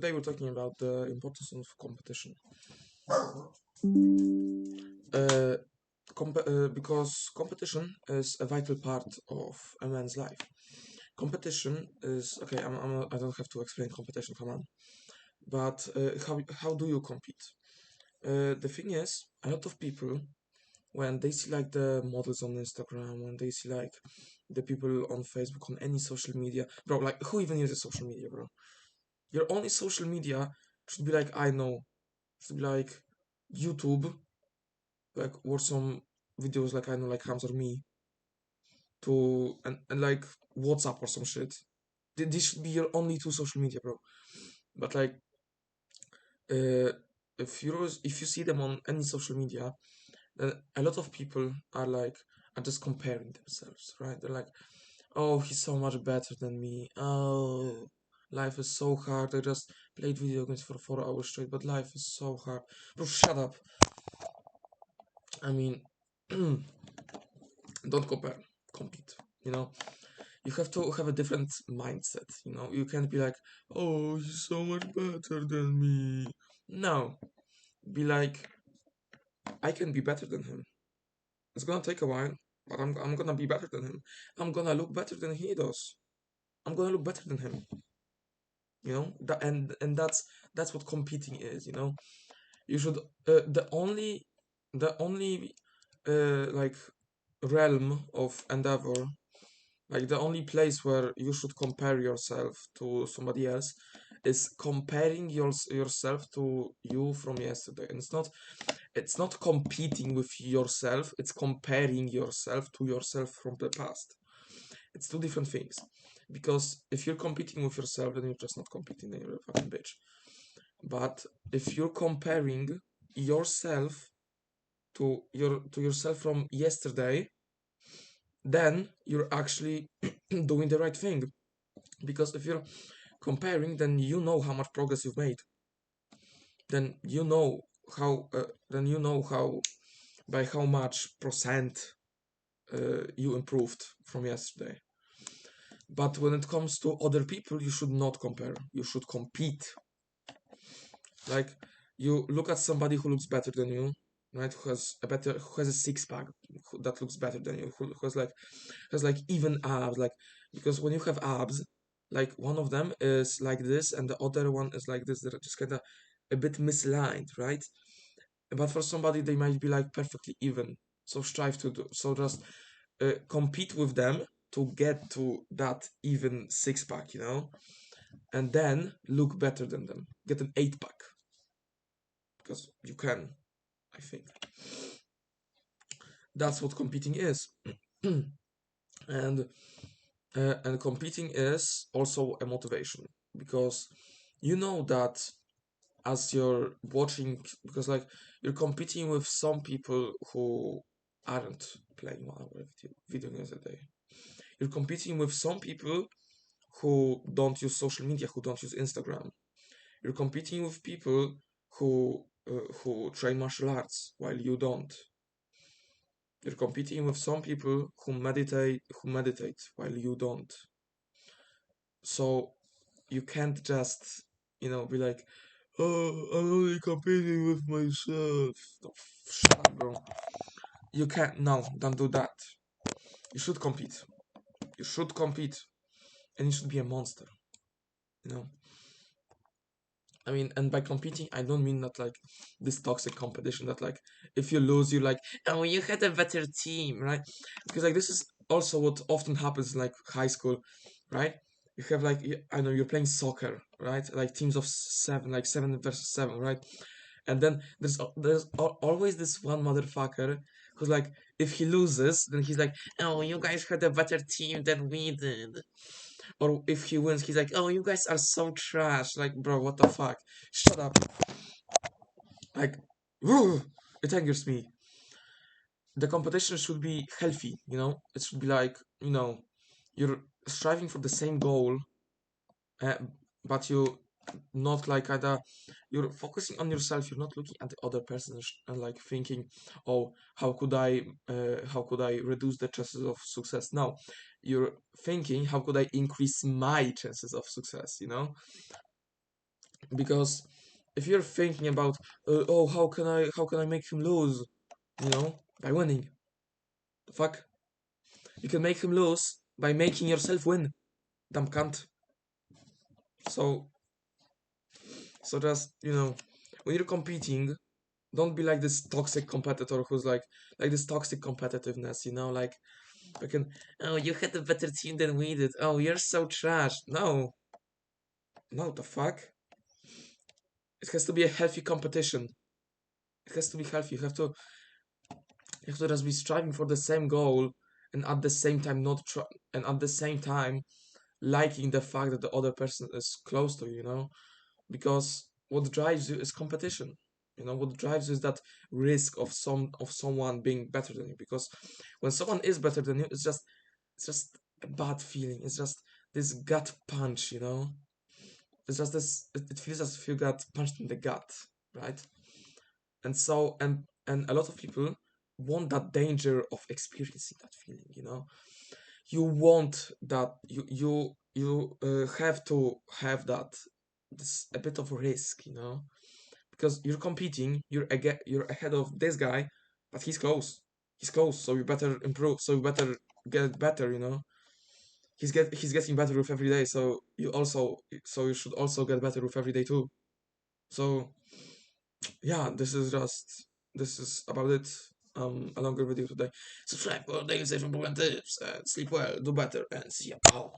they were talking about the importance of competition. Uh, because competition is a vital part of a man's life. Competition is okay. I don't have to explain competition, come on. But how do you compete? The thing is, a lot of people when they see like the models on Instagram, when they see like the people on Facebook, on any social media, bro, like who even uses social media, bro? Your only social media should be like I know, should be like YouTube, like watch some videos like I know, like Hams or me, to and like WhatsApp or some shit. This should be your only two social media, bro. But like, uh, if you see them on any social media, then a lot of people are just comparing themselves, right? They're like, oh, he's so much better than me. Oh, life is so hard. I just played video games for 4 hours straight, but life is so hard. Bro, shut up. I mean, don't compare, compete. You know, you have to have a different mindset. You know, you can't be like, oh, he's so much better than me. No, be like, I can be better than him. It's gonna take a while, but I'm gonna be better than him. I'm gonna look better than he does. I'm gonna look better than him. You know, and that's what competing is. You know, you should the only like realm of endeavor, like the only place where you should compare yourself to somebody else is comparing yourself to you from yesterday. And it's not competing with yourself, it's comparing yourself to yourself from the past. It's two different things. Because if you're competing with yourself, then you're just not competing, then you're a fucking bitch. But if you're comparing yourself to yourself from yesterday, then you're actually doing the right thing. Because if you're comparing, then you know how much progress you've made. Then you know how by how much percent you improved from yesterday. But when it comes to other people, you should not compare. You should compete. Like you look at somebody who looks better than you, right? Who has a six pack that looks better than you, who has like even abs, like because when you have abs, like one of them is like this and the other one is like this. They're just kind of a bit misaligned, right? But for somebody, they might be like perfectly even. So strive to do so. Just compete with them to get to that even six pack, and then look better than them. Get an eight pack because you can. I think that's what competing is, and and competing is also a motivation because you know that as you're watching, because like you're competing with some people who aren't playing 1 hour video games a day. You're competing with some people who don't use social media, who don't use Instagram. You're competing with people who train martial arts while you don't. You're competing with some people who meditate while you don't. So you can't just be like, oh, I'm only competing with myself. No, shut up, bro. You can't. No, don't do that. You should compete. You should compete, and you should be a monster. You know. I mean, and by competing, I don't mean that like this toxic competition that like if you lose, you're like, oh, you had a better team, right? Because like this is also what often happens in like high school, right? You have like I know you're playing soccer, right? Like teams of seven, like 7 versus 7, right? And then there's always this one motherfucker who's like, if he loses, then he's like, oh, you guys had a better team than we did. Or if he wins, he's like, "Oh, you guys are so trash." Like, bro, what the fuck? Shut up. Like, it angers me. The competition should be healthy. It should be like, you're striving for the same goal, uh, but you not like either you're focusing on yourself. You're not looking at the other person and like thinking, "Oh, how could I reduce the chances of success?" No, you're thinking, "How could I increase my chances of success?" Because if you're thinking about, oh, how can I make him lose, by winning. The fuck, you can make him lose by making yourself win. Dumb cunt. So just when you're competing, don't be like this toxic competitor who's like this toxic competitiveness, like fucking, oh, you had a better team than we did. Oh, you're so trash. No, no, the fuck. It has to be a healthy competition. It has to be healthy. You have to just be striving for the same goal, and at the same time not try, and at the same time liking the fact that the other person is close to you. Because what drives you is competition. What drives you is that risk of someone being better than you. Because when someone is better than you, it's just a bad feeling. It's just this gut punch. It's just this. It feels as if you got punched in the gut, right? And so and a lot of people want that danger of experiencing that feeling. You want that you have to have that this a bit of risk, because you're competing, you're ahead of this guy, but he's close, so you better improve, so you better get better. He's getting better with every day, so you should also get better with every day too. So yeah, this is about it. A longer video today. Subscribe for daily safe improvement tips, and sleep well, do better, and see ya. Pow.